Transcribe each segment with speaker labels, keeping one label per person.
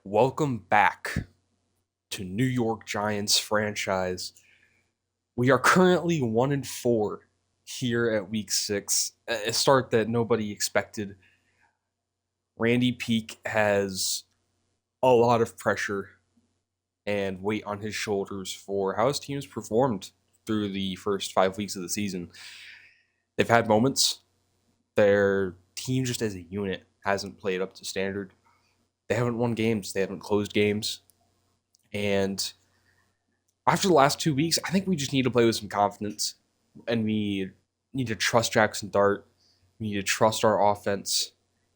Speaker 1: Welcome back to New York Giants franchise. We are currently 1-4 here at week 6, a start that nobody expected. Randy Peake has a lot of pressure and weight on his shoulders for how his team's performed through the first 5 weeks of the season. They've had moments. Their team, just as a unit, hasn't played up to standard. They haven't won games. They haven't closed games. And after the last 2 weeks, I think we just need to play with some confidence. And we need to trust Jackson Dart. We need to trust our offense.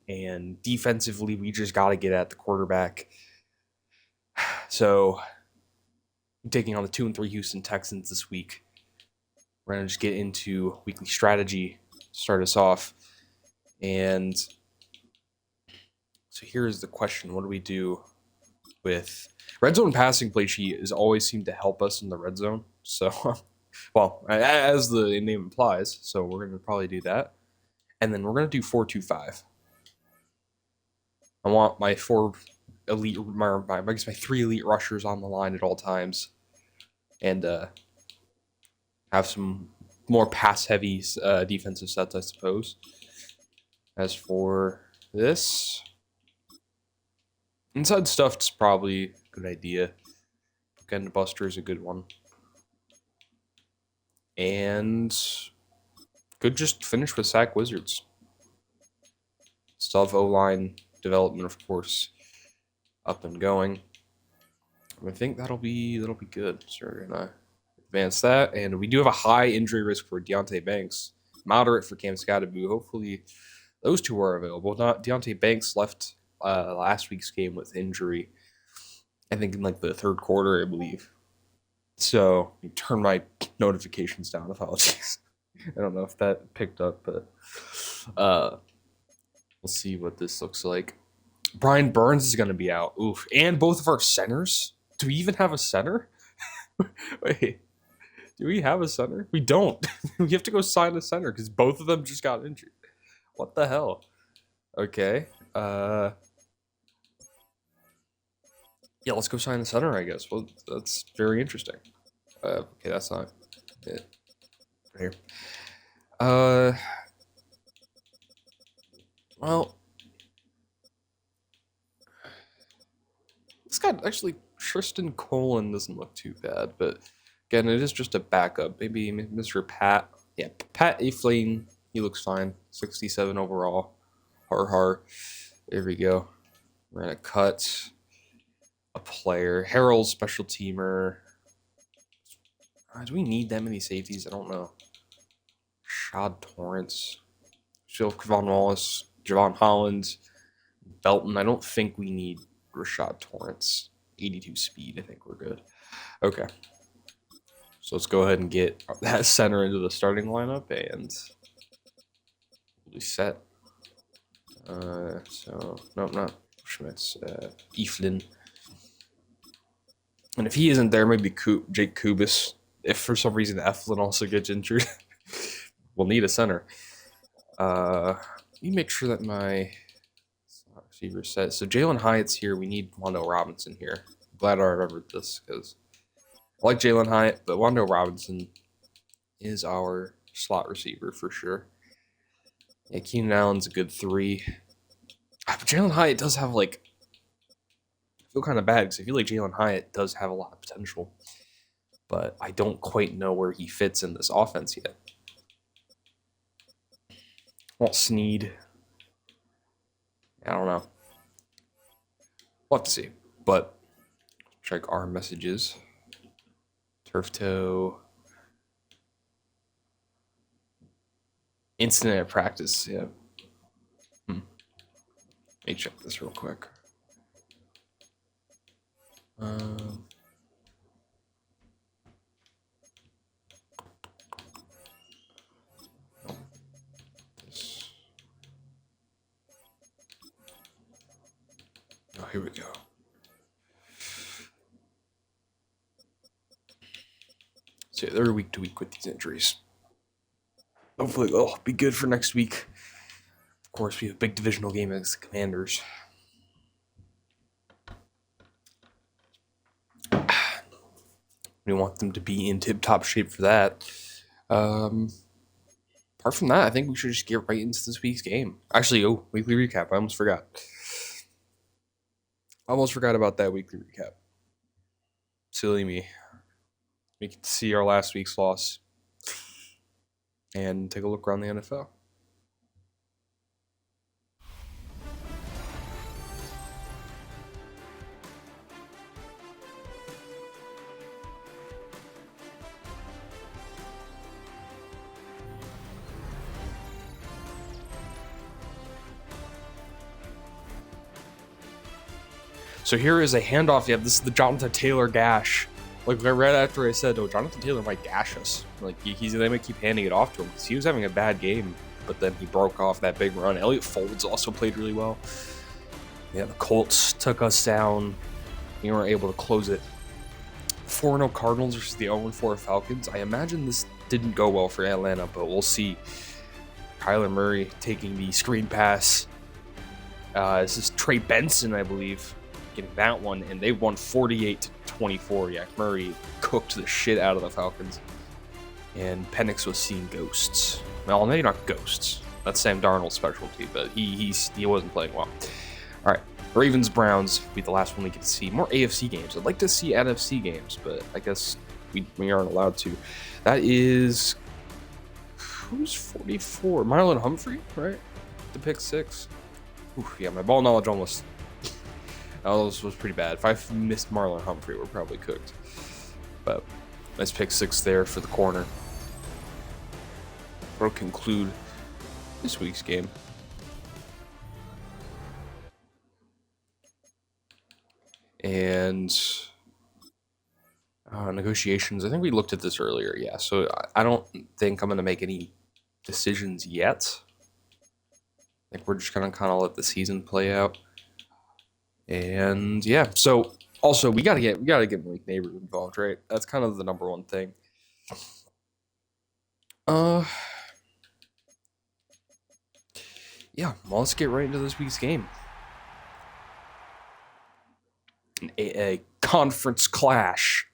Speaker 1: And defensively, we just got to get at the quarterback. So, taking on the 2-3 Houston Texans this week. We're going to just get into weekly strategy, start us off. And so here's the question. What do we do with red zone passing play sheet has always seemed to help us in the red zone. So, well, as the name implies. So we're going to probably do that. And then we're going to do 4-2-5. I want my my 3 elite rushers on the line at all times. And have some more pass-heavy defensive sets, I suppose. As for this, inside stuff is probably a good idea. Bookend Buster is a good one. And could just finish with Sack Wizards. Still have O-line development, of course, up and going. I think that'll be good. So we're gonna advance that, and we do have a high injury risk for Deontay Banks, moderate for Cam Scottaboo. Hopefully, those two are available. Not Deontay Banks left last week's game with injury. I think in the third quarter, I believe. So turn my notifications down. Apologies. I don't know if that picked up, but we'll see what this looks like. Brian Burns is going to be out. Oof. And both of our centers. Do we even have a center? Wait. Do we have a center? We don't. We have to go sign a center because both of them just got injured. What the hell? Okay. Yeah, let's go sign the center, I guess. Well, that's very interesting. Okay, that's not it. Right here. Well, this guy actually, Tristan Colon doesn't look too bad, but again, it is just a backup. Maybe Mr. Pat. Yeah, Pat Aflane. He looks fine. 67 overall. Har. There we go. We're going to cut a player. Harold, special teamer. Do we need that many safeties? I don't know. Shad Torrance. Phil Kevon Wallace. Javon Holland. Belton. I don't think we need Rashad Torrance. 82 speed. I think we're good. Okay. So let's go ahead and get that center into the starting lineup, and we'll be set. So, no, not Schmitz. Eflin. And if he isn't there, maybe Jake Kubis. If for some reason Eflin also gets injured, we'll need a center. Let me make sure that my receiver set. So Jalen Hyatt's here. We need Wando Robinson here. I'm glad I remembered this because I like Jalen Hyatt, but Wando Robinson is our slot receiver for sure. Yeah, Keenan Allen's a good 3. But Jalen Hyatt does have I feel kind of bad because I feel like Jalen Hyatt does have a lot of potential, but I don't quite know where he fits in this offense yet. Walt Sneed. I don't know. We'll have to see. But check our messages. Turf toe. Incident at practice. Yeah. Let me check this real quick. Oh, here we go. So yeah, they're week to week with these injuries. Hopefully they'll be good for next week. Of course, we have a big divisional game against the Commanders. We want them to be in tip-top shape for that. Apart from that, I think we should just get right into this week's game. Actually, weekly recap. I almost forgot. About that weekly recap. Silly me. We can see our last week's loss and take a look around the NFL. So here is a handoff. Yeah, this is the Jonathan Taylor gash. Like right after I said, "Oh, Jonathan Taylor might gash us." Like they might keep handing it off to him because he was having a bad game, but then he broke off that big run. Elliott Folds also played really well. Yeah, the Colts took us down. We weren't able to close it. 4-0 Cardinals versus the 0-4 Falcons. I imagine this didn't go well for Atlanta, but we'll see. Kyler Murray taking the screen pass. This is Trey Benson, I believe, getting that one, and they won 48-24. Yeah, Murray cooked the shit out of the Falcons, and Penix was seeing ghosts. Well, maybe not ghosts. That's Sam Darnold's specialty, but he wasn't playing well. All right, Ravens Browns will be the last one we get to see. More AFC games. I'd like to see NFC games, but I guess we aren't allowed to. That is who's 44? Marlon Humphrey, right? The pick 6. Oof, yeah, my ball knowledge almost. This was pretty bad. If I missed Marlon Humphrey, we're probably cooked. But nice pick 6 there for the corner. That'll conclude this week's game. And negotiations. I think we looked at this earlier. Yeah, so I don't think I'm going to make any decisions yet. I think we're just going to kind of let the season play out. And yeah, so also we gotta get Malik Neighbors involved, right? That's kind of the number one thing. Yeah, well, let's get right into this week's game. A conference clash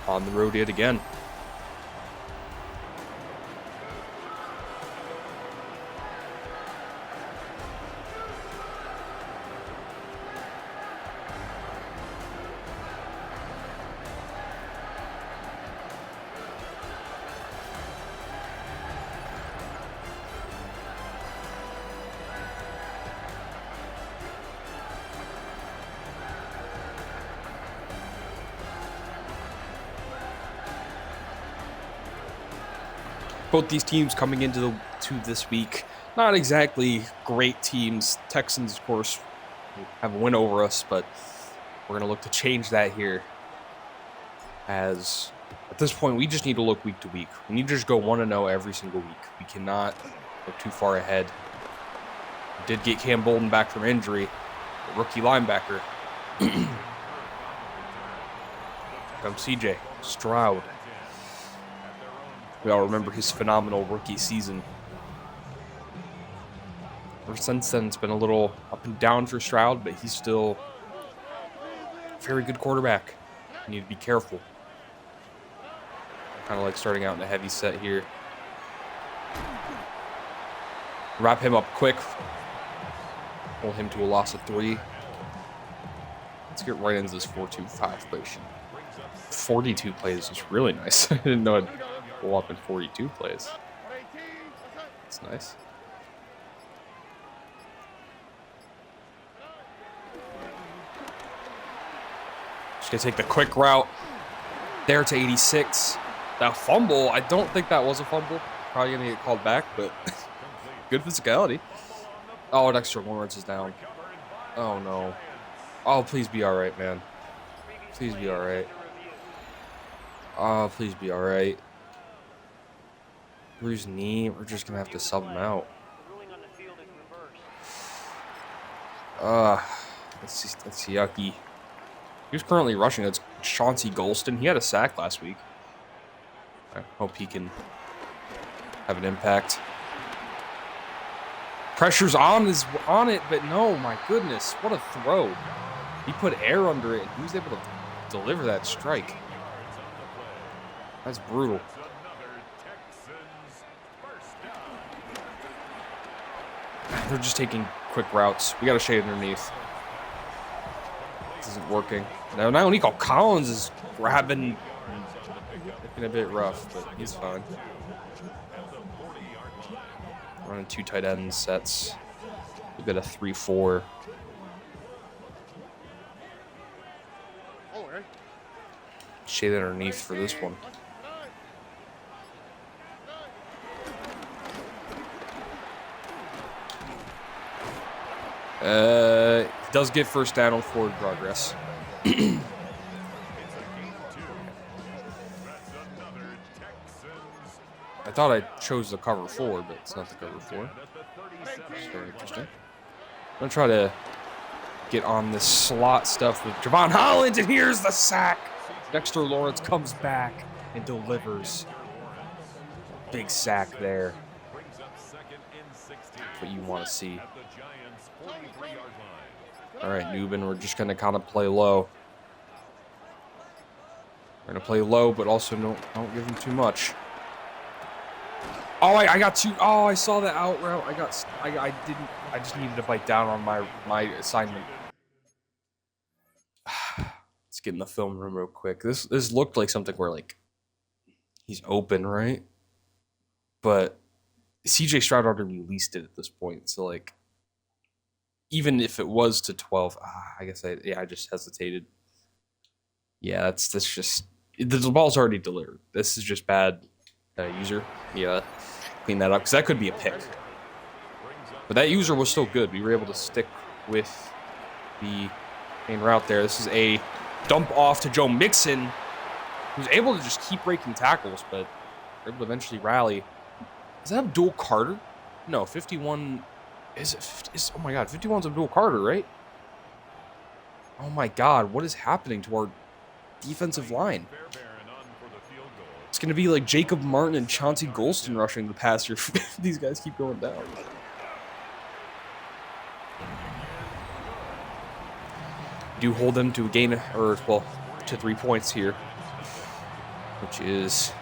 Speaker 1: on the road yet again. Both these teams coming into this week, not exactly great teams. Texans, of course, have a win over us, but we're going to look to change that here. As at this point, we just need to look week to week. We need to just go 1-0 every single week. We cannot look too far ahead. We did get Cam Bolden back from injury, the rookie linebacker. Come CJ Stroud. We all remember his phenomenal rookie season. Ever since then, it's been a little up and down for Stroud, but he's still a very good quarterback. You need to be careful. Kind of like starting out in a heavy set here. Wrap him up quick. Hold him to a loss of 3. Let's get right into this 4-2-5 play sheet. 42 plays is really nice. I didn't know it'd go up in 42 plays. That's nice. Just gonna take the quick route there to 86. That fumble, I don't think that was a fumble. Probably gonna get called back, but good physicality. Oh, Dexter Lawrence is down. Oh no. Oh, please be all right, man. Please be all right. Oh, please be all right. Bruised knee. We're just gonna have to sub him out. That's yucky. He was currently rushing. That's Chauncey Golston. He had a sack last week. I hope he can have an impact. Pressure's on it, but no, my goodness, what a throw. He put air under it, and he was able to deliver that strike. That's brutal. They're just taking quick routes. We got to shade underneath. This isn't working. Now Nico Collins is grabbing, looking a bit rough, but he's fine. Running 2 tight end sets. We've got a 3-4. Shade underneath for this one. Does get first down on forward progress. I thought I chose the cover 4, but it's not the cover 4. It's very interesting. I'm going to try to get on this slot stuff with Javon Holland, and here's the sack. Dexter Lawrence comes back and delivers. Big sack there. That's what you want to see. All right, Newbin, we're just going to kind of play low. We're going to play low, but also don't give him too much. Oh, I got too. Oh, I saw the out route. I just needed to bite down on my assignment. Let's get in the film room real quick. This looked like something where, like, he's open, right? But CJ Stroud already released it at this point. So, like, even if it was to 12, I guess I just hesitated. Yeah, that's just the ball's already delivered. This is just bad user. Yeah, clean that up because that could be a pick. But that user was still good. We were able to stick with the main route there. This is a dump off to Joe Mixon, who's able to just keep breaking tackles, but able to eventually rally. Is that Abdul Carter? No, 51. Oh my God, 51's Abdul Carter, right? Oh my God, what is happening to our defensive line? It's going to be like Jacob Martin and Chauncey Golston rushing the passer if these guys keep going down. Do hold them to a gain, or, well, to 3 points here, which is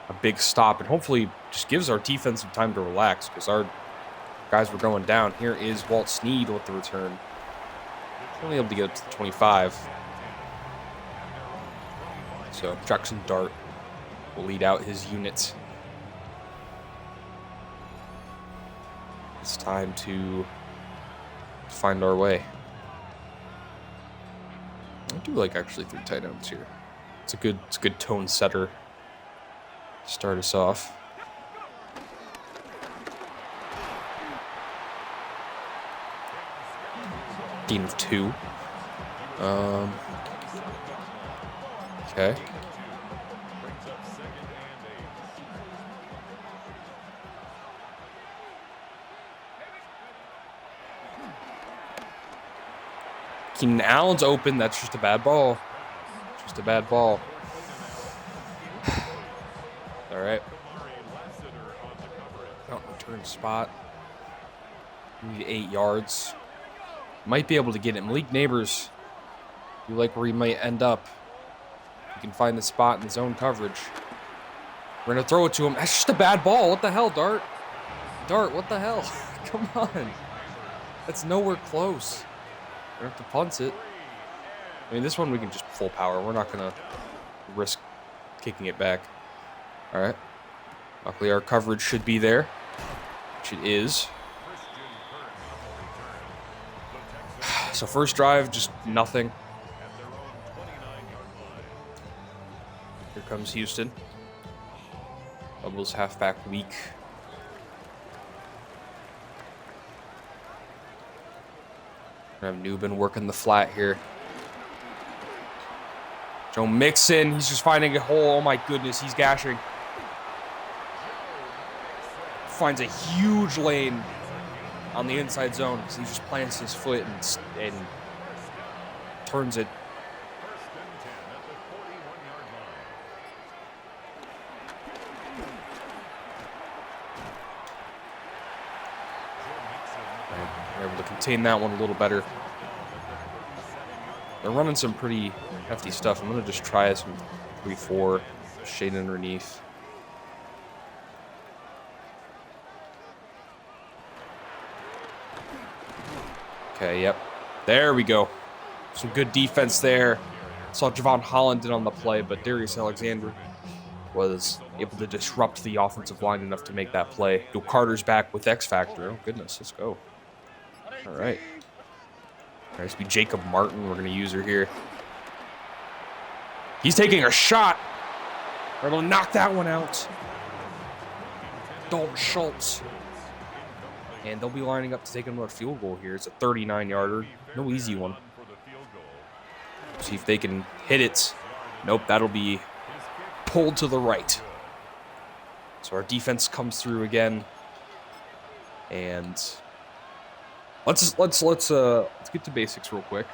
Speaker 1: a big stop, and hopefully just gives our defense some time to relax because our guys were going down. Here is Walt Snead with the return. Only able to get up to the 25. So Jackson Dart will lead out his unit. It's time to find our way. I do like actually 3 tight ends here. It's a good tone setter to start us off. Gain of 2. Okay. Keenan Allen's open. That's just a bad ball. Just a bad ball. All right. Oh, return spot. We need 8 yards. Might be able to get it. Malik Neighbors. You like where he might end up. You can find the spot in his own coverage. We're going to throw it to him. That's just a bad ball. What the hell, Dart? Dart, what the hell? Come on. That's nowhere close. We have to punt it. I mean, this one we can just full power. We're not going to risk kicking it back. All right. Luckily, our coverage should be there, which it is. So first drive, just nothing. Here comes Houston. Bubbles halfback weak. We have Newbin working the flat here. Joe Mixon, he's just finding a hole. Oh my goodness, he's gashing. Finds a huge lane on the inside zone because he just plants his foot and turns it. We're able to contain that one a little better. They're running some pretty hefty stuff. I'm going to just try some 3-4, shade underneath. Okay, yep. There we go. Some good defense there. Saw Javon Holland did on the play, but Darius Alexander was able to disrupt the offensive line enough to make that play. Joe Carter's back with X Factor. Oh, goodness. Let's go. All right. There's be Jacob Martin. We're going to use her here. He's taking a shot. We're going to knock that one out. Dalton Schultz. And they'll be lining up to take another field goal here. It's a 39-yarder. No easy one. See if they can hit it. Nope, that'll be pulled to the right. So our defense comes through again. And let's get to basics real quick.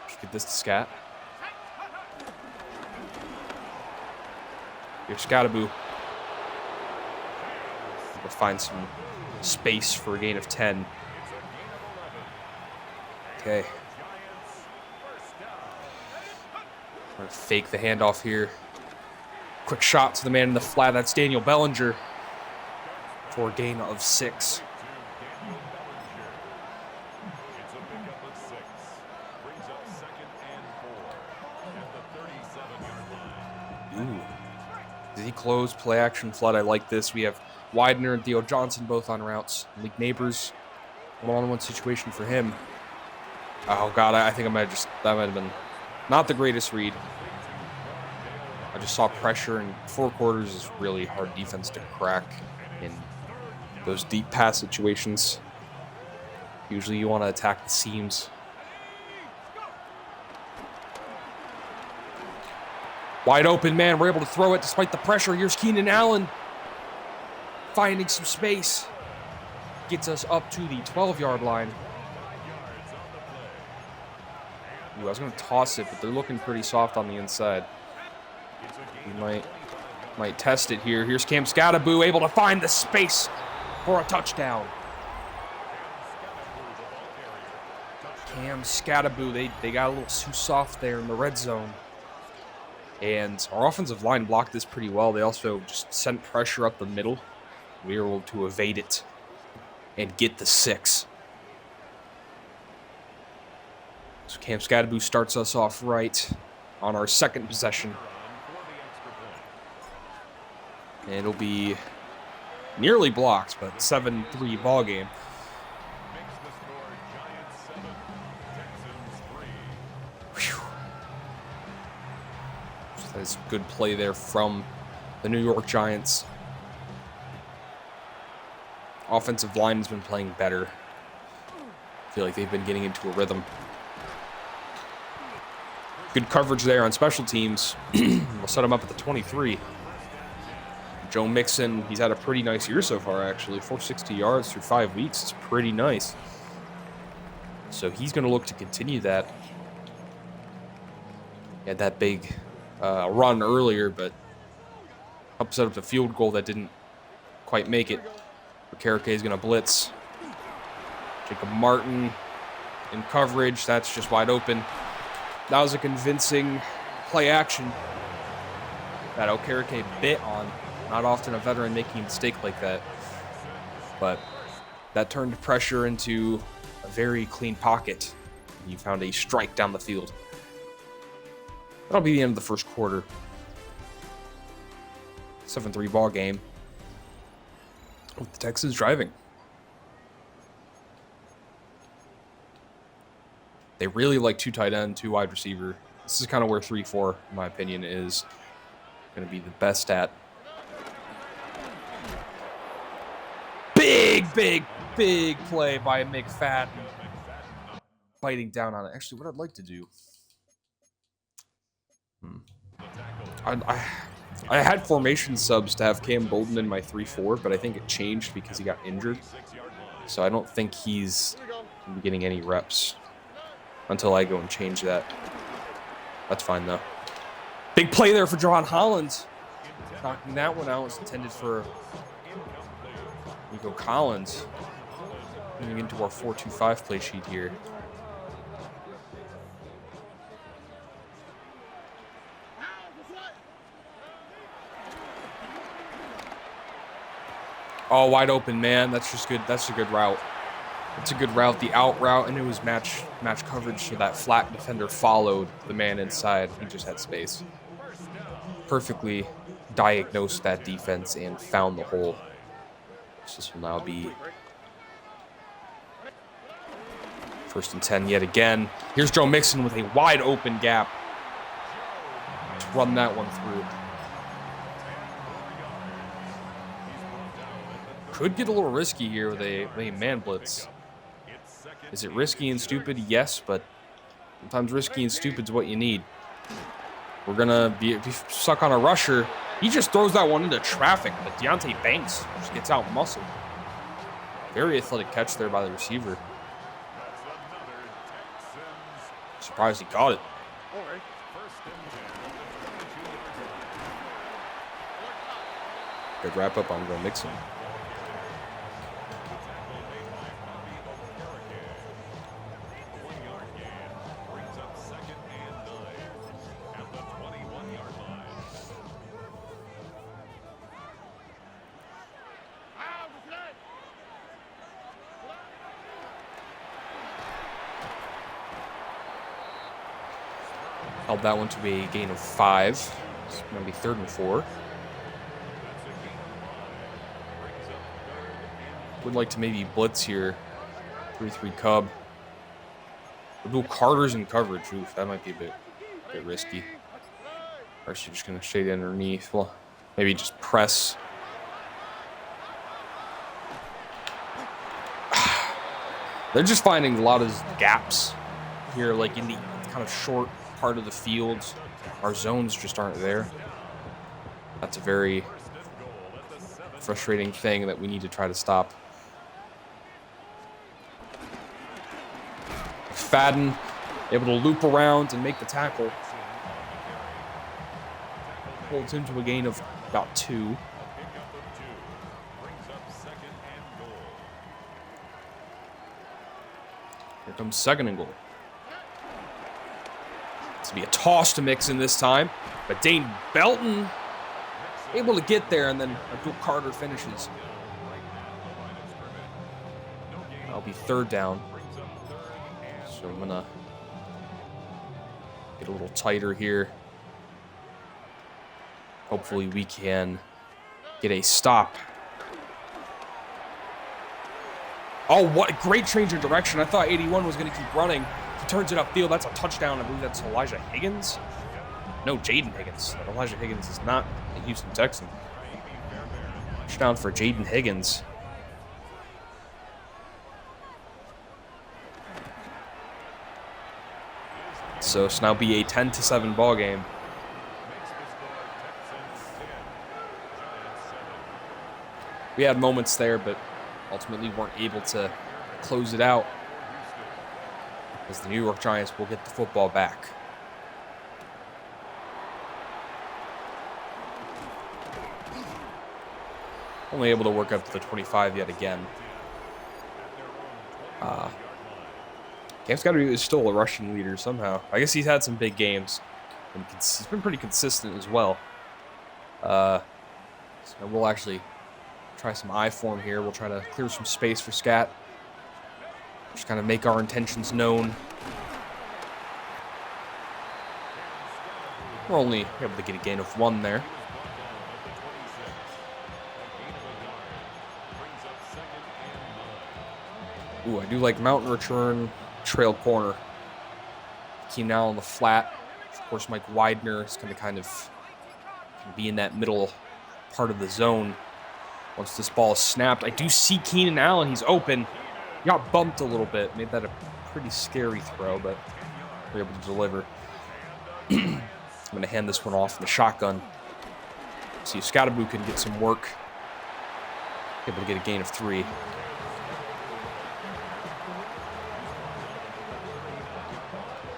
Speaker 1: Just get this to Scat. Here's Scataboo. We'll find some space for a gain of 10. Okay. I'm going to fake the handoff here. Quick shot to the man in the flat. That's Daniel Bellinger for a gain of 6. Ooh. Did he close? Play action flood. I like this. We have Widener and Theo Johnson both on routes. League neighbors. One-on-one situation for him. Oh, God. I think that might have been not the greatest read. I just saw pressure, and 4 quarters is really hard defense to crack in those deep pass situations. Usually you want to attack the seams. Wide open, man. We're able to throw it despite the pressure. Here's Keenan Allen finding some space. Gets us up to the 12-yard line. Ooh, I was going to toss it, but they're looking pretty soft on the inside. We might test it here. Here's Cam Scataboo able to find the space for a touchdown. Cam Scataboo, they got a little too soft there in the red zone. And our offensive line blocked this pretty well. They also just sent pressure up the middle. We were able to evade it and get the 6. So Cam Scataboo starts us off right on our second possession. And it'll be nearly blocked, but 7-3 ball game. Whew. So that's good play there from the New York Giants. Offensive line has been playing better. I feel like they've been getting into a rhythm. Good coverage there on special teams. We'll set him up at the 23. Joe Mixon, he's had a pretty nice year so far, actually. 460 yards through 5 weeks. It's pretty nice. So he's going to look to continue that. He had that big run earlier, but helped set up the field goal that didn't quite make it. Karake is going to blitz. Jacob Martin in coverage. That's just wide open. That was a convincing play action that Okereke bit on. Not often a veteran making a mistake like that. But that turned pressure into a very clean pocket. You found a strike down the field. That'll be the end of the first quarter. 7-3 ball game. With the Texans driving. They really like 2 tight end, 2 wide receiver. This is kind of where 3-4, in my opinion, is going to be the best at. Big play by McFadden. Biting down on it. Actually, what I'd like to do... I had formation subs to have Cam Bolden in my 3-4, but I think it changed because he got injured. So I don't think he's going to be getting any reps until I go and change that. That's fine, though. Big play there for Javon Holland. Knocking that one out was intended for Nico Collins. Moving into our 4-2-5 play sheet here. Oh, wide open, man. That's just good. That's a good route. It's a good route. The out route, and it was match coverage, so that flat defender followed the man inside. He just had space. Perfectly diagnosed that defense and found the hole. So this will now be 1st and 10 yet again. Here's Joe Mixon with a wide open gap to run that one through. Could get a little risky here with a man blitz. Is it risky and stupid? Yes, but sometimes risky and stupid is what you need. We're going to be stuck on a rusher. He just throws that one into traffic, but Deontay Banks just gets out muscled. Very athletic catch there by the receiver. Surprised he caught it. Good wrap up on Joe Mixon. Held that one to be a gain of 5. It's going to be 3rd and 4. Would like to maybe blitz here. 3-3 Cub. We'll do Carter's in coverage. Oof, that might be a bit risky. Or is she just going to shade underneath? Well, maybe just press. They're just finding a lot of gaps here, like in the kind of short part of the field. Our zones just aren't there. That's a very frustrating thing that we need to try to stop. Fadden able to loop around and make the tackle. Holds him to a gain of about 2. Here comes 2nd and goal. It's going to be a toss to Mixon this time, but Dane Belton able to get there, and then Abdul Carter finishes. That'll be 3rd down. So I'm going to get a little tighter here. Hopefully we can get a stop. Oh, what great change of direction. I thought 81 was going to keep running. He turns it upfield. That's a touchdown. I believe that's Elijah Higgins. No, Jaden Higgins. Elijah Higgins is not a Houston Texan. Touchdown for Jaden Higgins. So it's now be a 10-7 ball game. We had moments there, but ultimately weren't able to close it out, as the New York Giants will get the football back. Only able to work up to the 25 yet again. Cam's got to be still a rushing leader somehow. I guess he's had some big games, and he's been pretty consistent as well. So we'll actually try some I form here. We'll try to clear some space for Scat. Just kind of make our intentions known. We're only able to get a gain of 1 there. Ooh, I do like mountain return, trail corner. Keem now on the flat. Of course, Mike Widener is going to kind of be in that middle part of the zone. Once this ball is snapped, I do see Keenan Allen. He's open. He got bumped a little bit. Made that a pretty scary throw, but we're able to deliver. I'm going to hand this one off in the shotgun. See if Scattaboo can get some work. Able to get a gain of 3.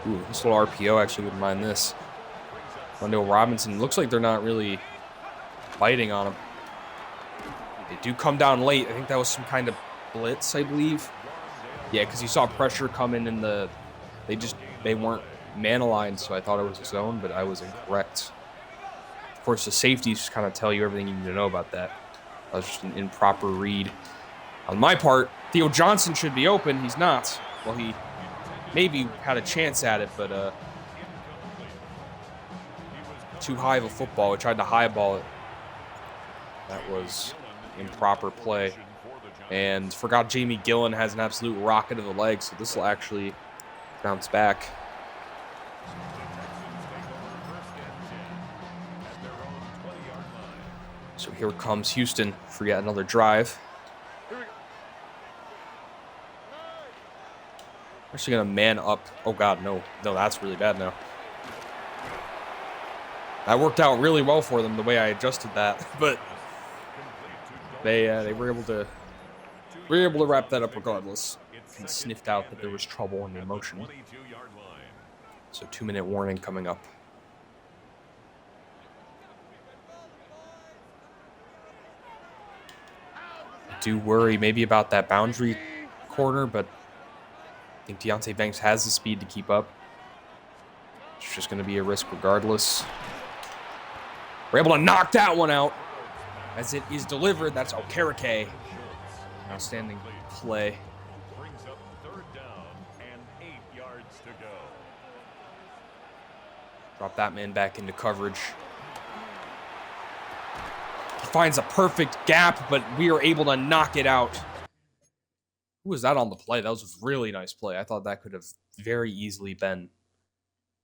Speaker 1: Ooh, this little RPO actually wouldn't mind this. Wendell Robinson, looks like they're not really biting on him. They do come down late. I think that was some kind of blitz, I believe. Yeah, because you saw pressure come in and they weren't man aligned, so I thought it was a zone, but I was incorrect. Of course, the safeties just kind of tell you everything you need to know about that. That was just an improper read on my part. Theo Johnson should be open. He's not. Well, he maybe had a chance at it, but too high of a football. He tried to highball it. That was improper play. And forgot Jamie Gillen has an absolute rocket of the leg, so this will actually bounce back. So here comes Houston for yet another drive. Actually gonna man up. Oh God, no, that's really bad now. That worked out really well for them the way I adjusted that, but they were able to wrap that up regardless. And sniffed out that there was trouble in the motion. So 2-minute warning coming up. I do worry maybe about that boundary corner, but I think Deonte Banks has the speed to keep up. It's just going to be a risk regardless. We're able to knock that one out as it is delivered. That's Okereke. Outstanding play.
Speaker 2: Brings up 3rd down and 8 yards to go.
Speaker 1: Drop that man back into coverage. He finds a perfect gap, but we are able to knock it out. Who was that on the play? That was a really nice play. I thought that could have very easily been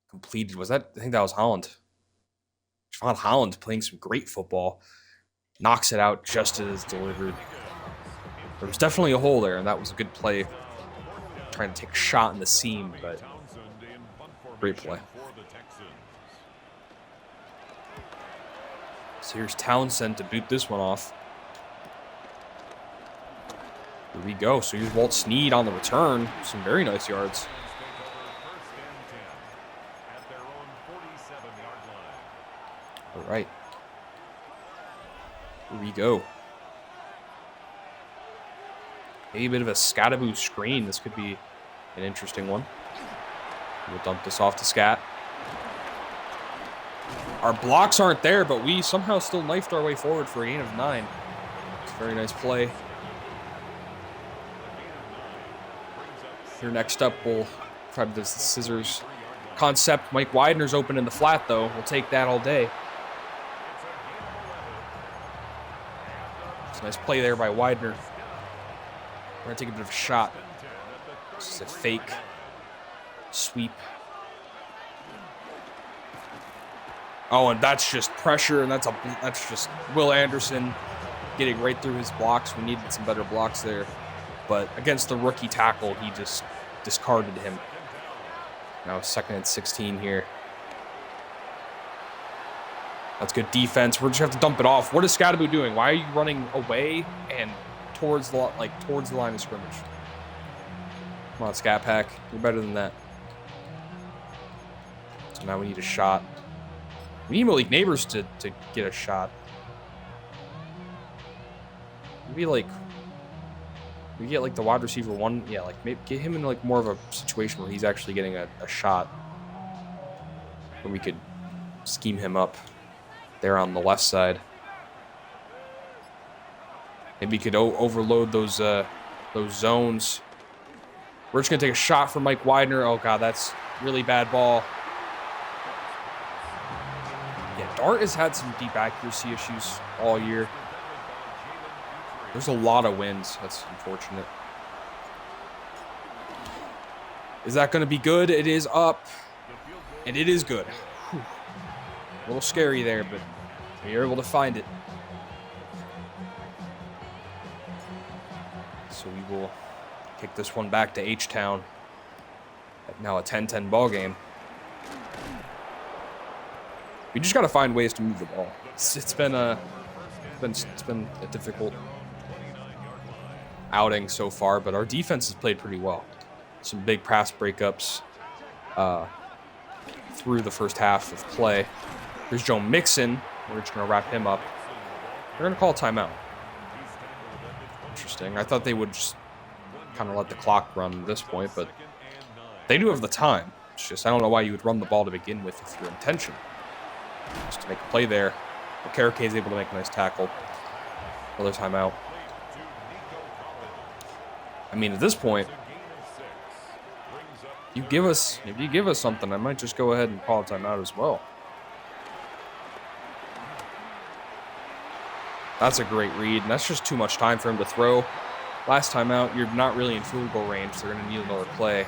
Speaker 1: completed. Was that? I think that was Holland. Javon Holland playing some great football. Knocks it out just as it's delivered. There was definitely a hole there, and that was a good play. Trying to take a shot in the seam, but great play. So here's Townsend to boot this one off. Here we go. So here's Walt Snead on the return. Some very nice yards. All right. Here we go. Maybe a bit of a Scataboo screen. This could be an interesting one. We'll dump this off to Scat. Our blocks aren't there, but we somehow still knifed our way forward for a gain of 9. It's a very nice play. Here next up, we'll try to do the scissors concept. Mike Widener's open in the flat, though. We'll take that all day. It's a nice play there by Widener. We're going to take a bit of a shot. This is a fake sweep. Oh, and that's just pressure, and that's just Will Anderson getting right through his blocks. We needed some better blocks there. But against the rookie tackle, he just discarded him. Now 2nd and 16 here. That's good defense. We're just going to have to dump it off. What is Scataboo doing? Why are you running away and towards the line of scrimmage? Come on, Scat Pack. You're better than that. So now we need a shot. We need Malik Neighbors to get a shot. Maybe we get like the wide receiver one. Yeah, like maybe get him in like more of a situation where he's actually getting a shot. Or we could scheme him up there on the left side. Maybe we could overload those zones. We're just gonna take a shot from Mike Widener. Oh God, that's really bad ball. Yeah, Dart has had some deep accuracy issues all year. There's a lot of wins. That's unfortunate. Is that going to be good? It is up. And it is good. Whew. A little scary there, but we are able to find it. So we will kick this one back to H-Town. Now a 10-10 ball game. We just got to find ways to move the ball. It's been a difficult outing so far, but our defense has played pretty well. Some big pass breakups through the first half of play. Here's Joe Mixon. We're just going to wrap him up. They're going to call a timeout. Interesting. I thought they would just kind of let the clock run at this point, but they do have the time. It's just I don't know why you would run the ball to begin with if your intention is to make a play there. Okereke is able to make a nice tackle. Another timeout. I mean, at this point, if you give us something, I might just go ahead and call a timeout as well. That's a great read, and that's just too much time for him to throw. Last time out, you're not really in field goal range. They're going to need another play,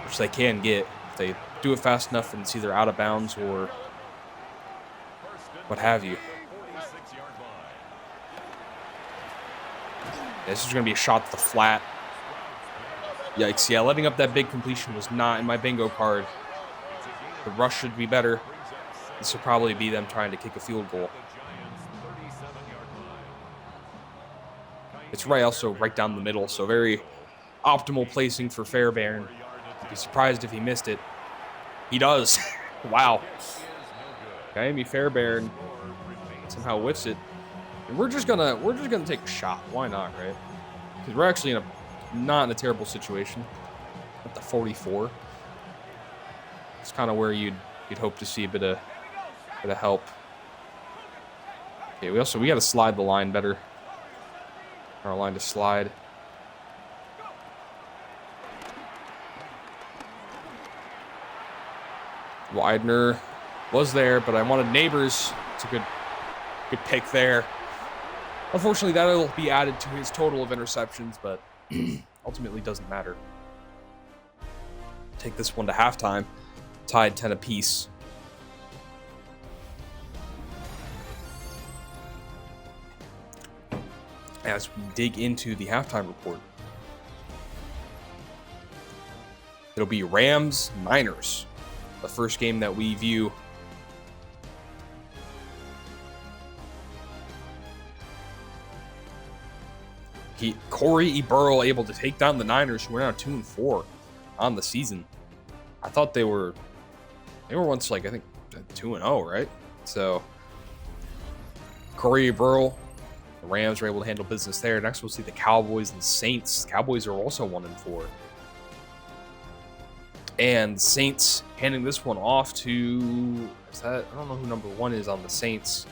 Speaker 1: which they can get if they do it fast enough and it's either out of bounds or what have you. This is going to be a shot to the flat. Yikes, yeah, letting up that big completion was not in my bingo card. The rush should be better. This will probably be them trying to kick a field goal. It's also right down the middle, so very optimal placing for Fairbairn. I'd be surprised if he missed it. He does. Wow. Miami Fairbairn somehow whiffs it. And we're just gonna take a shot. Why not, right? Because we're actually not in a terrible situation. At the 44. It's kind of where you'd hope to see a bit of help. Okay, we got to slide the line better. Our line to slide. Widener was there, but I wanted Neighbors. It's a good pick there. Unfortunately, that'll be added to his total of interceptions, but ultimately doesn't matter. Take this one to halftime. Tied 10 apiece. As we dig into the halftime report, it'll be Rams-Niners, the first game that we view. Corey Burrell able to take down the Niners, who are now 2-4 on the season. I thought they were once like, I think 2-0, right? So Corey Burrell, the Rams are able to handle business there. Next, we'll see the Cowboys and Saints. The Cowboys are also 1-4. And Saints handing this one off to, I don't know who number 1 is on the Saints,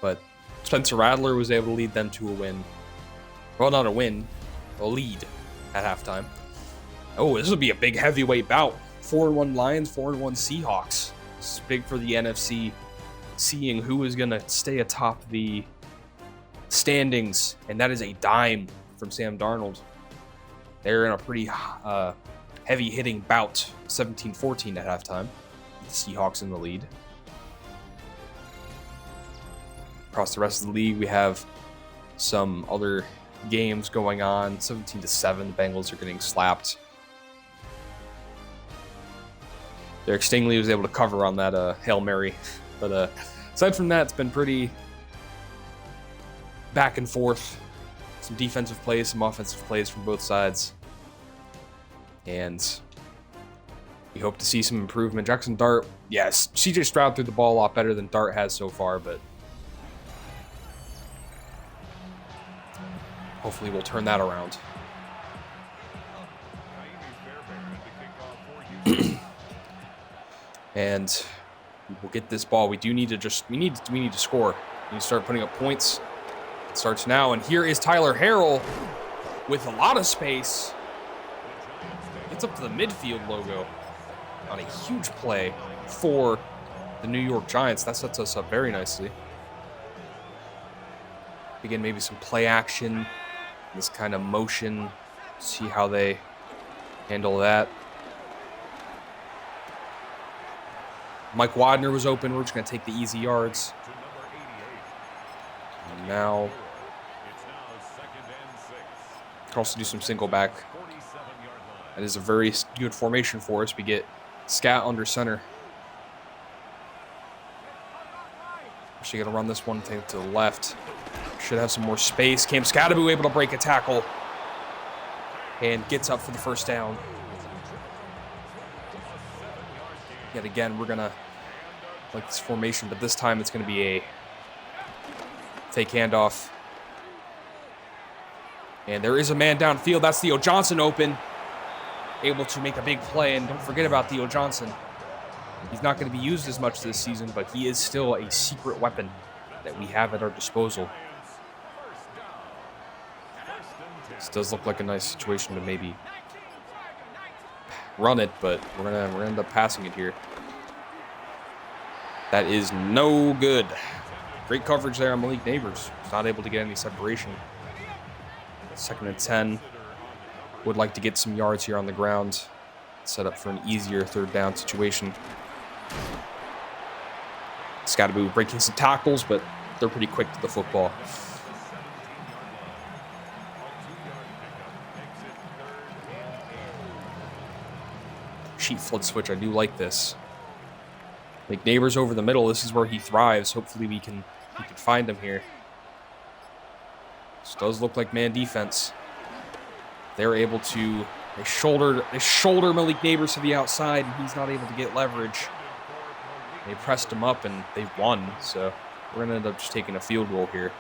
Speaker 1: but Spencer Rattler was able to lead them to a win. Well, not a win, a lead at halftime. Oh, this will be a big heavyweight bout. 4-1 Lions, 4-1 Seahawks. This is big for the NFC, seeing who is going to stay atop the standings, and that is a dime from Sam Darnold. They're in a pretty heavy-hitting bout, 17-14 at halftime. The Seahawks in the lead. Across the rest of the league, we have some other games going on. 17-7, the Bengals are getting slapped. Derek Stingley was able to cover on that Hail Mary. But aside from that, it's been pretty back and forth. Some defensive plays, some offensive plays from both sides. And we hope to see some improvement. Jackson Dart, yes, CJ Stroud threw the ball a lot better than Dart has so far, but hopefully we'll turn that around. And we'll get this ball. We need to score. We need to start putting up points. It starts now, and here is Tyler Harrell with a lot of space. Gets up to the midfield logo on a huge play for the New York Giants. That sets us up very nicely. Again, maybe some play action, this kind of motion. See how they handle that. Mike Widener was open. We're just going to take the easy yards. And now, can also do some single back. That is a very good formation for us. We get Scat under center. Actually going to run this one thing to the left. Should have some more space. Cam Scatterby able to break a tackle and gets up for the first down. Yet again, we're going to like this formation, but this time it's going to be a fake handoff. And there is a man downfield. That's Theo Johnson open. Able to make a big play. And don't forget about Theo Johnson. He's not going to be used as much this season, but he is still a secret weapon that we have at our disposal. This does look like a nice situation to maybe run it, but we're gonna end up passing it here. That is no good. Great coverage there on Malik Neighbors. He's not able to get any separation. 2nd and 10. Would like to get some yards here on the ground. Set up for an easier 3rd down situation. Scottaboo breaking some tackles, but they're pretty quick to the football. Sheet flood switch. I do like this. Like Neighbors over the middle. This is where he thrives. Hopefully we can find him here. This does look like man defense. They're able to they shoulder Malik Neighbors to the outside, and he's not able to get leverage. They pressed him up and they won. So we're gonna end up just taking a field goal here,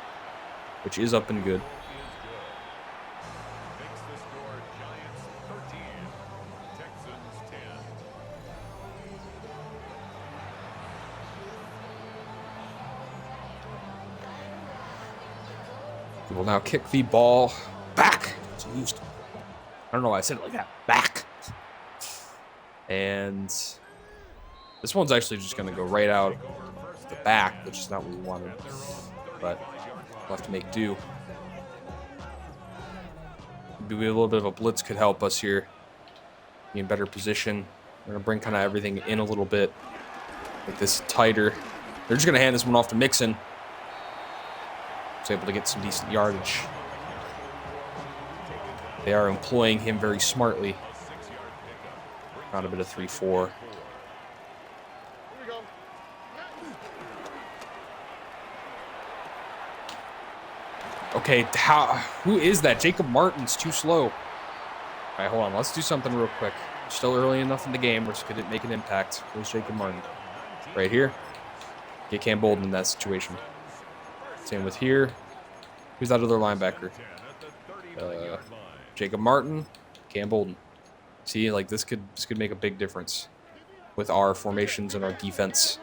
Speaker 1: which is up and good.
Speaker 2: Makes the score Giants 13, Texans 10.
Speaker 1: We will now kick the ball back to Houston. I don't know why I said it like that. Back. And this one's actually just going to go right out the back, which is not what we wanted. But we'll have to make do. Maybe a little bit of a blitz could help us here. Be in better position. We're going to bring kind of everything in a little bit. Make this tighter. They're just going to hand this one off to Mixon. Was able to get some decent yardage. They are employing him very smartly. Not a bit of 3-4. Okay, who is that? Jacob Martin's too slow. All right, hold on. Let's do something real quick. Still early enough in the game. We're just going to make an impact. Where's Jacob Martin? Right here. Get Cam Bolden in that situation. Same with here. Who's that other linebacker? Jacob Martin, Cam Bolden. See, like this could make a big difference with our formations and our defense.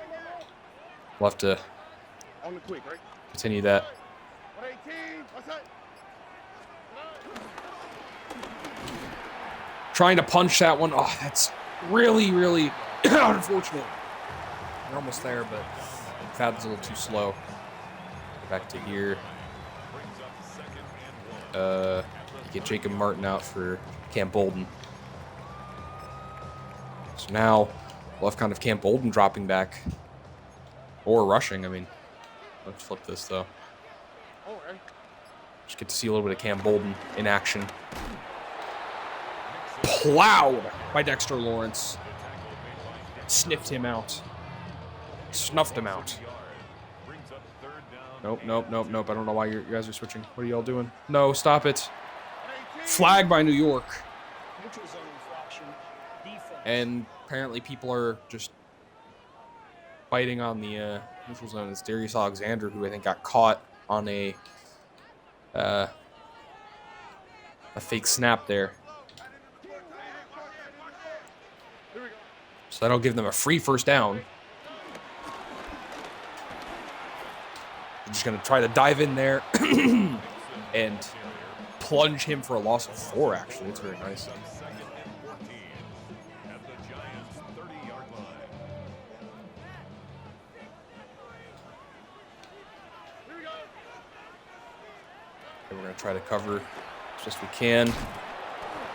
Speaker 1: We'll have to continue that. Trying to punch that one. Oh, that's really, really unfortunate. We're almost there, but Fab's a little too slow. Back to here. Get Jacob Martin out for Cam Bolden. So now we'll have kind of Cam Bolden dropping back. Or rushing, I mean. Let's flip this, though. Just get to see a little bit of Cam Bolden in action. Plowed by Dexter Lawrence. Sniffed him out. Snuffed him out. Nope. I don't know why you guys are switching. What are y'all doing? No, stop it. Flag by New York. And apparently people are just biting on the neutral zone. It's Darius Alexander, who I think got caught on a fake snap there. So that'll give them a free 1st down. I'm just going to try to dive in there and plunge him for a loss of 4, actually. It's very nice. Okay, we're going to try to cover as best we can.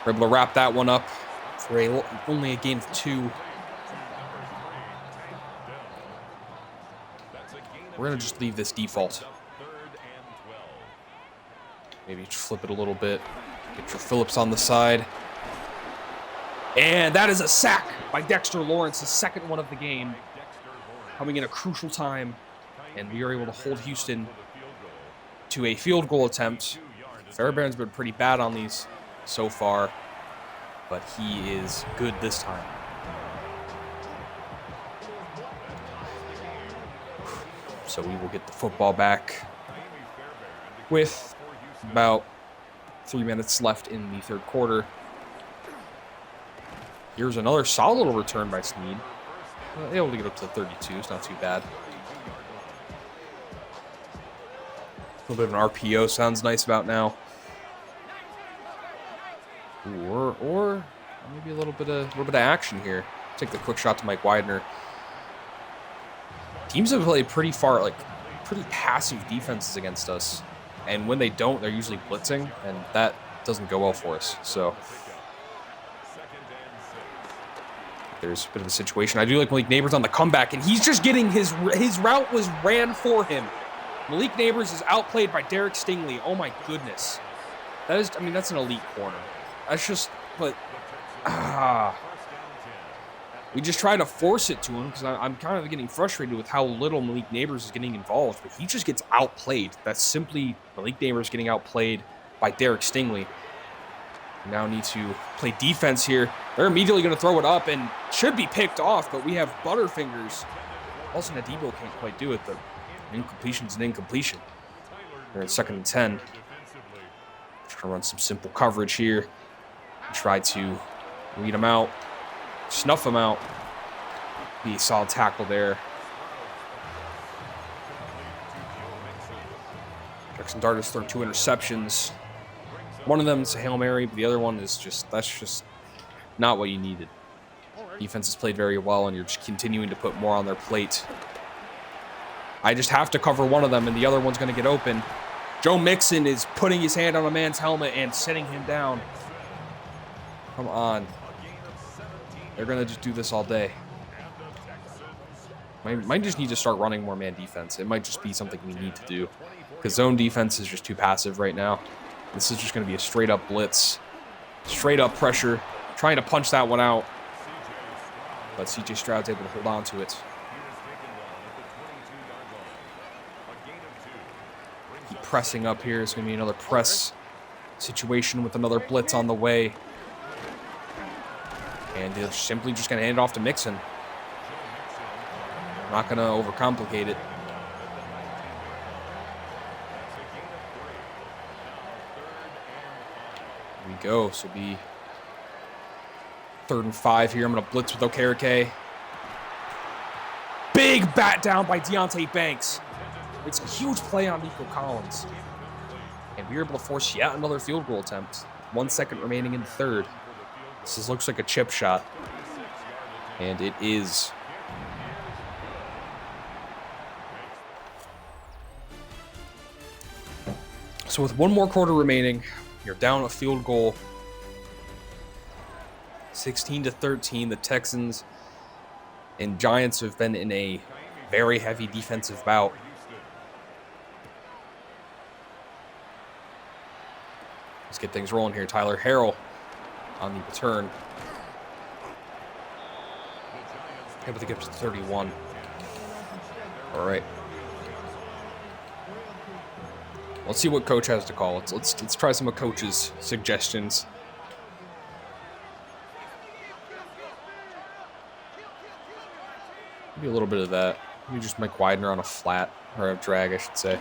Speaker 1: We're able to wrap that one up for only a gain of 2. We're going to just leave this default. Maybe just flip it a little bit. Get your Phillips on the side. And that is a sack by Dexter Lawrence, the 2nd one of the game. Coming in a crucial time. And we are able to hold Houston to a field goal attempt. Fairbairn's been pretty bad on these so far. But he is good this time. So we will get the football back with about 3 minutes left in the 3rd quarter. Here's another solid little return by Snead. Able to get up to 32. It's not too bad. A little bit of an RPO sounds nice about now. Ooh, or maybe a little bit of action here. Take the quick shot to Mike Widener. Teams have played pretty passive defenses against us. And when they don't, they're usually blitzing, and that doesn't go well for us. So there's a bit of a situation. I do like Malik Neighbors on the comeback, and he's just getting his route was ran for him. Malik Neighbors is outplayed by Derek Stingley. Oh my goodness. That's an elite corner. That's just, but, we just try to force it to him because I'm kind of getting frustrated with how little Malik Neighbors is getting involved, but he just gets outplayed. That's simply Malik Neighbors getting outplayed by Derek Stingley. We now need to play defense here. They're immediately going to throw it up and should be picked off, but we have Butterfingers. Also, Nadebo can't quite do it. The incompletion's an incompletion. They're in 2nd and 10. Trying to run some simple coverage here. Try to read him out. Snuff him out. Be a solid tackle there. Jackson Dart has thrown 2 interceptions. One of them is a Hail Mary, but the other one is that's just not what you needed. Defense has played very well, and you're just continuing to put more on their plate. I just have to cover one of them, and the other one's going to get open. Joe Mixon is putting his hand on a man's helmet and setting him down. Come on. They're going to just do this all day. Might just need to start running more man defense. It might just be something we need to do. Because zone defense is just too passive right now. This is just going to be a straight-up blitz. Straight-up pressure. Trying to punch that one out. But C.J. Stroud's able to hold on to it. Keep pressing up here. It's going to be another press situation with another blitz on the way. And they're simply just going to hand it off to Mixon. Not going to overcomplicate it. Here we go. So it'll be 3rd and 5 here. I'm going to blitz with Okereke. Big bat down by Deontay Banks. It's a huge play on Nico Collins. And we were able to force yet another field goal attempt. 1 second remaining in the 3rd. This looks like a chip shot. And it is. So with 1 more quarter remaining, you're down a field goal. 16-13. The Texans and Giants have been in a very heavy defensive bout. Let's get things rolling here. Tyler Harrell on the return. Able to get to 31. All right. Let's see what coach has to call. Let's try some of coach's suggestions. Maybe a little bit of that. Maybe just Mike Widener on a flat, or a drag, I should say.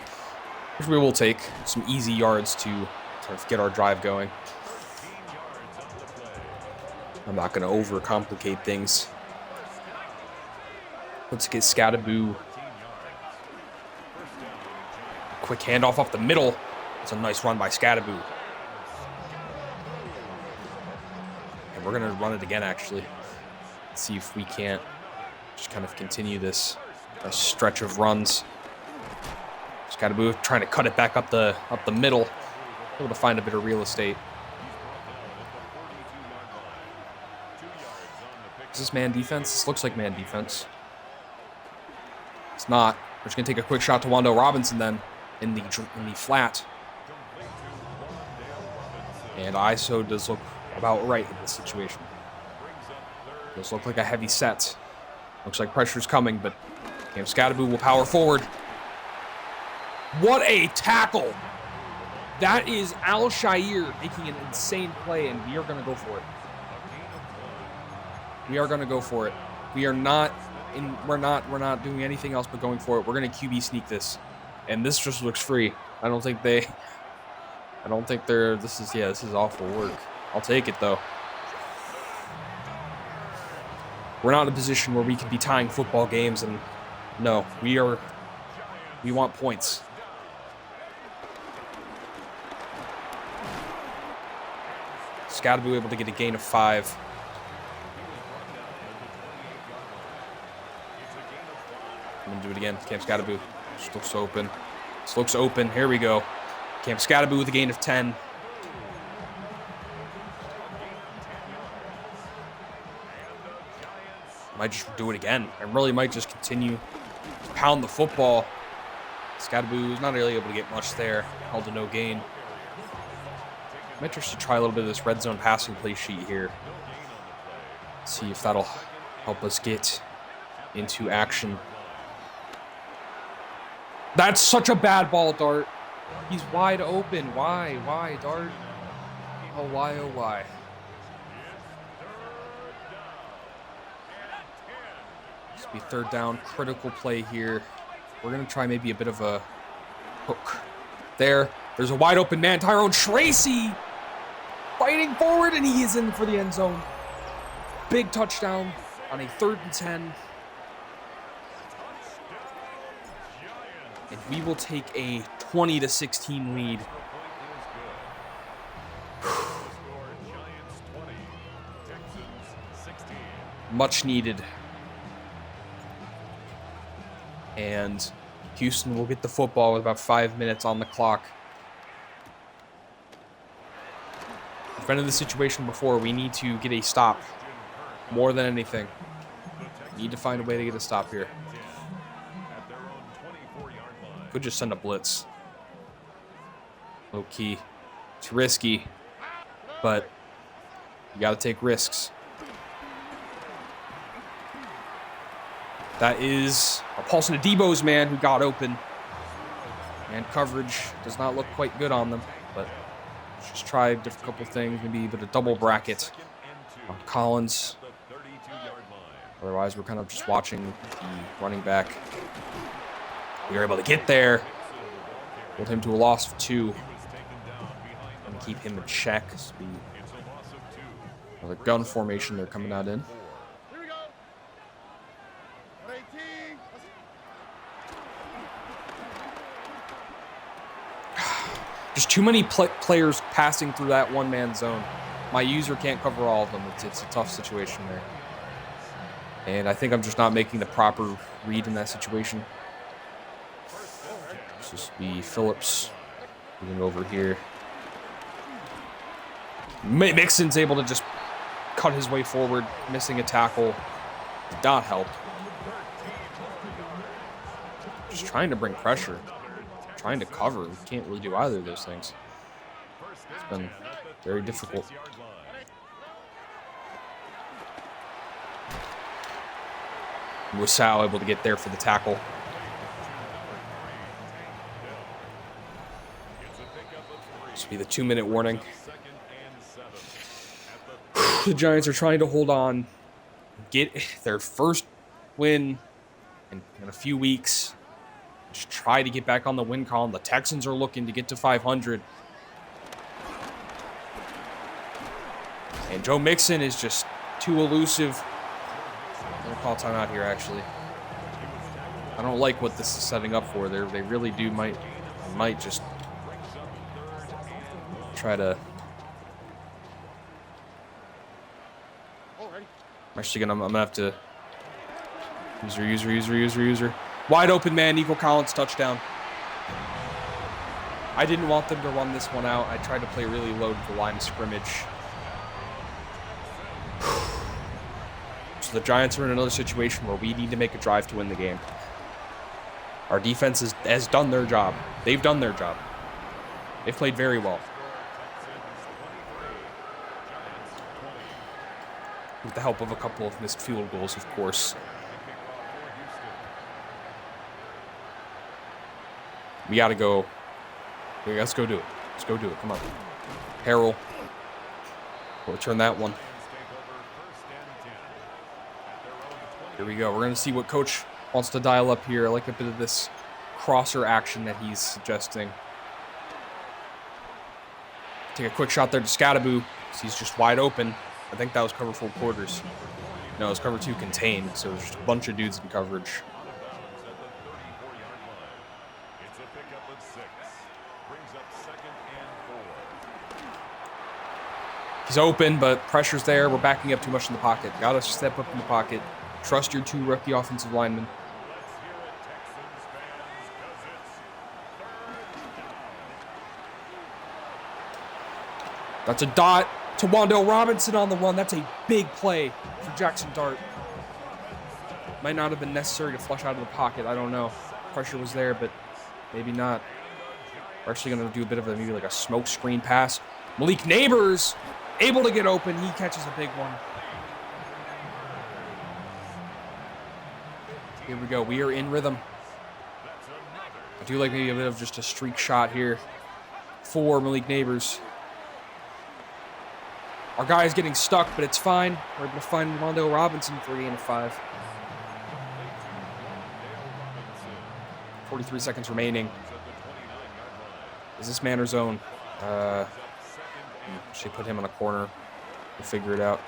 Speaker 1: Which we will take. Some easy yards to sort of get our drive going. I'm not going to overcomplicate things. Let's get Scattaboo. Quick handoff off the middle. It's a nice run by Scattaboo. And we're going to run it again, actually. Let's see if we can't just kind of continue this stretch of runs. Scattaboo trying to cut it back up the middle. Able to find a bit of real estate. Is this man defense? This looks like man defense. It's not. We're just going to take a quick shot to Wando Robinson then in the flat. And ISO does look about right in this situation. Does look like a heavy set. Looks like pressure's coming, but Cam Scattaboo will power forward. What a tackle! That is Al Shire making an insane play, and we are going to go for it. We are going to go for it. We're not doing anything else but going for it. We're going to QB sneak this. And this just looks free. this is awful work. I'll take it though. We're not in a position where we can be tying football games, and no, we want points. Scadaboo able to get a gain of 5. I'm going to do it again. Cam Scadaboo just looks open. This looks open. Here we go. Cam Scadaboo with a gain of 10. Might just do it again. I really might just continue to pound the football. Scadaboo is not really able to get much there. Held to no gain. I'm interested to try a little bit of this red zone passing play sheet here. See if that'll help us get into action. That's such a bad ball, Dart. He's wide open. Why, Dart? Oh, why, oh, why? This will be 3rd down. Critical play here. We're going to try maybe a bit of a hook. There's a wide open man. Tyrone Tracy fighting forward, and he is in for the end zone. Big touchdown on a 3rd and 10. And we will take a 20-16 lead. Much needed. And Houston will get the football with about 5 minutes on the clock. We've been in this situation before. We need to get a stop more than anything. Need to find a way to get a stop here. Could just send a blitz. Low key. It's risky, but you got to take risks. That is a Paulson Adebo's man who got open. And coverage does not look quite good on them, but let's just try a couple things. Maybe a bit of double bracket on Collins. Otherwise, we're kind of just watching the running back. We were able to get there. Hold him to a loss of 2. And keep him in check. Another gun formation they're coming out in. Just too many players passing through that one-man zone. My user can't cover all of them. It's a tough situation there. And I think I'm just not making the proper read in that situation. This is the Phillips moving over here. Mixon's able to just cut his way forward, missing a tackle. Did not help. Just trying to bring pressure. Trying to cover. We can't really do either of those things. It's been very difficult. Wasau able to get there for the tackle. This will be the 2-minute warning. The Giants are trying to hold on, get their first win in a few weeks. Just try to get back on the win column. The Texans are looking to get to 500. And Joe Mixon is just too elusive. I'm going to call timeout here, actually. I don't like what this is setting up for. They really do might just try to... Actually, I'm going to have to... User. Wide open man, Nico Collins, touchdown. I didn't want them to run this one out. I tried to play really low to the line of scrimmage. So the Giants are in another situation where we need to make a drive to win the game. Our defense has done their job. They've done their job. They've played very well. With the help of a couple of missed field goals, of course. We got to go. Let's go do it. Let's go do it. Come on. Harrell. We'll return that one. Here we go. We're going to see what Coach wants to dial up here. I like a bit of this crosser action that he's suggesting. Take a quick shot there to Scadaboo. He's just wide open. I think that was cover 4 quarters. No, it was cover 2 contained. So there's just a bunch of dudes in coverage. He's open, but pressure's there. We're backing up too much in the pocket. Got to step up in the pocket. Trust your 2 rookie offensive linemen. That's a dot to Wan'Dale Robinson on the run. That's a big play for Jackson Dart. Might not have been necessary to flush out of the pocket. I don't know. Pressure was there, but maybe not. We're actually going to do a bit of maybe like a smoke screen pass. Malik Neighbors able to get open. He catches a big one. Here we go. We are in rhythm. I do like maybe a bit of just a streak shot here for Malik Neighbors. Our guy is getting stuck, but it's fine. We're able to find Wan'Dale Robinson for a gain of 5. 43 seconds remaining. Is this man or zone? Should put him in a corner. We'll figure it out.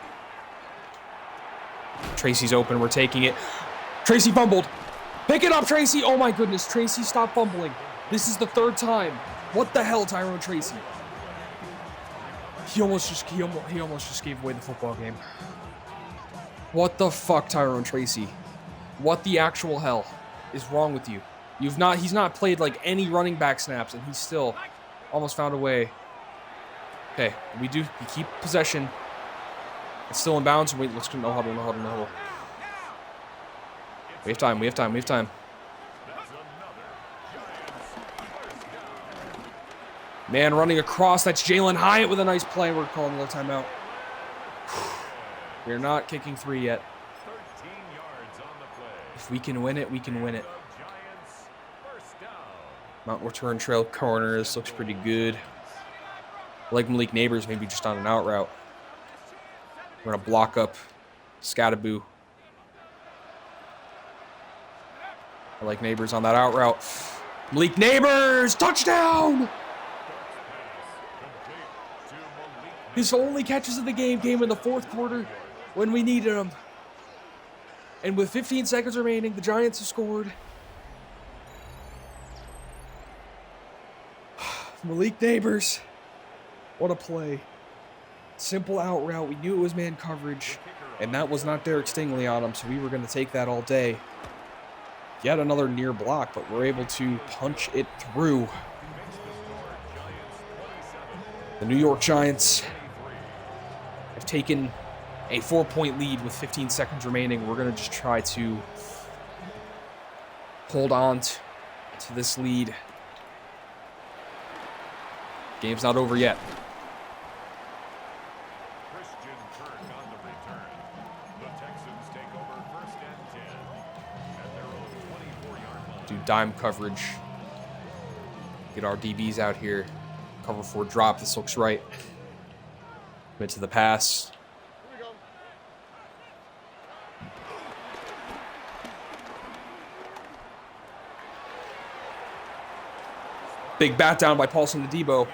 Speaker 1: Tracy's open. We're taking it. Tracy fumbled. Pick it up, Tracy. Oh my goodness. Tracy, stop fumbling. This is the 3rd time. What the hell, Tyrone Tracy? He almost just gave away the football game. What the fuck, Tyrone Tracy? What the actual hell is wrong with you? He's not played like any running back snaps, and he's still almost found a way. Okay, we keep possession. It's still in bounds. Wait, let's go. No huddle. We have time. Man running across. That's Jalen Hyatt with a nice play. We're calling another timeout. We're not kicking 3 yet. If we can win it, we can win it. Mount return trail corner. This looks pretty good. I like Malik Neighbors maybe just on an out route. We're going to block up Scattaboo. I like Neighbors on that out route. Malik Neighbors! Touchdown! His only catches of the game came in the 4th quarter when we needed him. And with 15 seconds remaining, the Giants have scored. Malik Neighbors. What a play. Simple out route. We knew it was man coverage. And that was not Derek Stingley on him, so we were going to take that all day. Yet another near block, but we're able to punch it through. The New York Giants have taken a 4-point lead with 15 seconds remaining. We're going to just try to hold on to this lead. Game's not over yet.
Speaker 2: On the return. The Texans take over 1st and 10 at their own 24-yard line.
Speaker 1: Do dime coverage. Get our DBs out here. Cover 4 drop. This looks right. Commit to the pass. Big bat down by Paulson to Debo.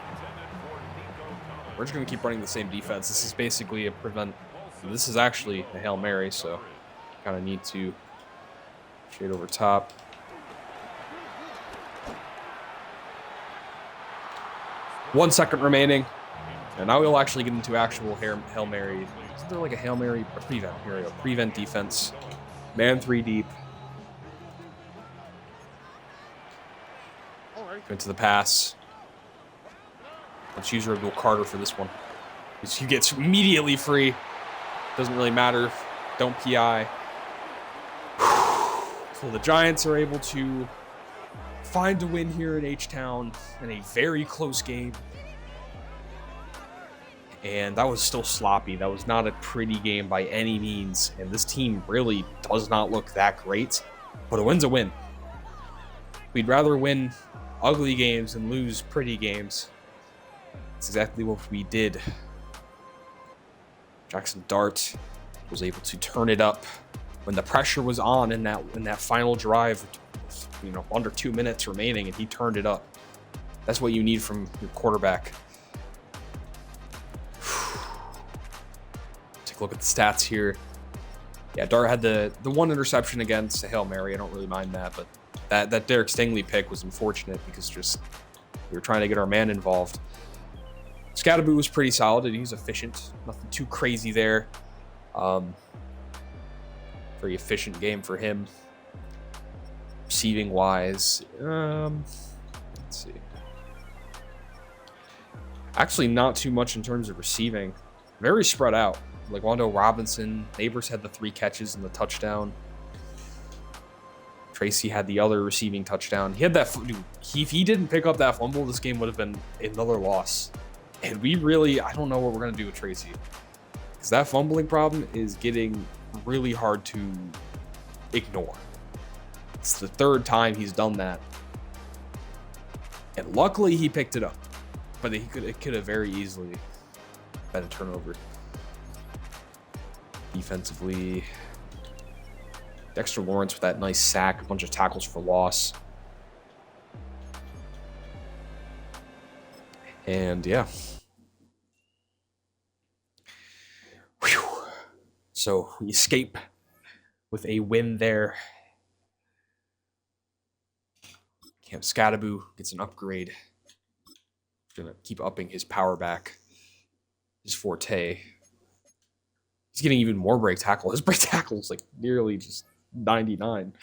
Speaker 1: We're just going to keep running the same defense. This is basically a prevent. This is actually a Hail Mary, so kind of need to shade over top. One second remaining. And now we'll actually get into actual Hail Mary. Isn't there like a Hail Mary? A prevent. Here we go. Prevent defense. Man 3 deep. Into the pass. Let's use Abdul Carter for this one. He gets immediately free. Doesn't really matter. Don't PI. So the Giants are able to find a win here in H-Town in a very close game. And that was still sloppy. That was not a pretty game by any means. And this team really does not look that great. But a win's a win. We'd rather win ugly games and lose pretty games. That's exactly what we did. Jackson Dart was able to turn it up when the pressure was on in that final drive. Under 2 minutes remaining, and he turned it up. That's what you need from your quarterback. Take a look at the stats here. Yeah, Dart had the one interception against the Hail Mary. I don't really mind that, but that Derek Stingley pick was unfortunate because just we were trying to get our man involved. Scadaboo was pretty solid, and he was efficient. Nothing too crazy there. Very efficient game for him. Receiving wise, let's see. Actually, not too much in terms of receiving. Very spread out. Like Wando Robinson, Neighbors had the 3 catches and the touchdown. Tracy had the other receiving touchdown. He had that. Dude, if he didn't pick up that fumble, this game would have been another loss. And I don't know what we're going to do with Tracy. Because that fumbling problem is getting really hard to ignore. It's the 3rd time he's done that. And luckily he picked it up. But it could have very easily been a turnover. Defensively, Dexter Lawrence with that nice sack, a bunch of tackles for loss. And yeah. Whew. So we escape with a win there. Camp Scadaboo gets an upgrade. He's going to keep upping his power back. His forte. He's getting even more break tackle. His break tackle is like nearly just 99,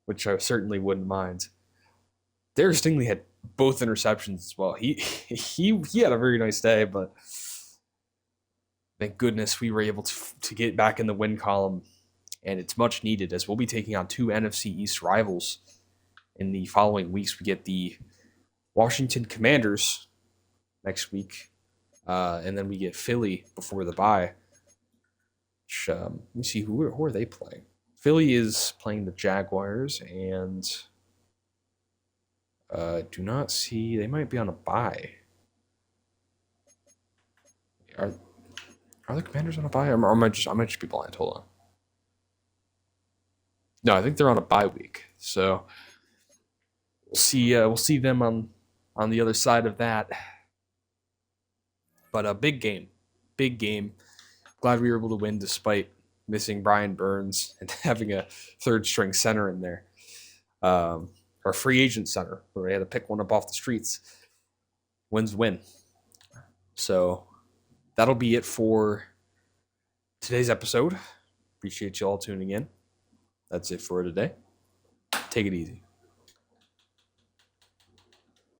Speaker 1: which I certainly wouldn't mind. Darius Stingley had both interceptions as well. He had a very nice day, but thank goodness we were able to get back in the win column, and it's much needed as we'll be taking on 2 NFC East rivals in the following weeks. We get the Washington Commanders next week, and then we get Philly before the bye. Let me see, who are they playing? Philly is playing the Jaguars, and do not see, they might be on a bye. Are the Commanders on a bye? Or I might just be blind. Hold on. No, I think they're on a bye week. So we'll see them on the other side of that. But a big game. Glad we were able to win despite missing Brian Burns and having a 3rd string center in there. Our free agent center, where we had to pick one up off the streets. Wins win. So that'll be it for today's episode. Appreciate you all tuning in. That's it for today. Take it easy.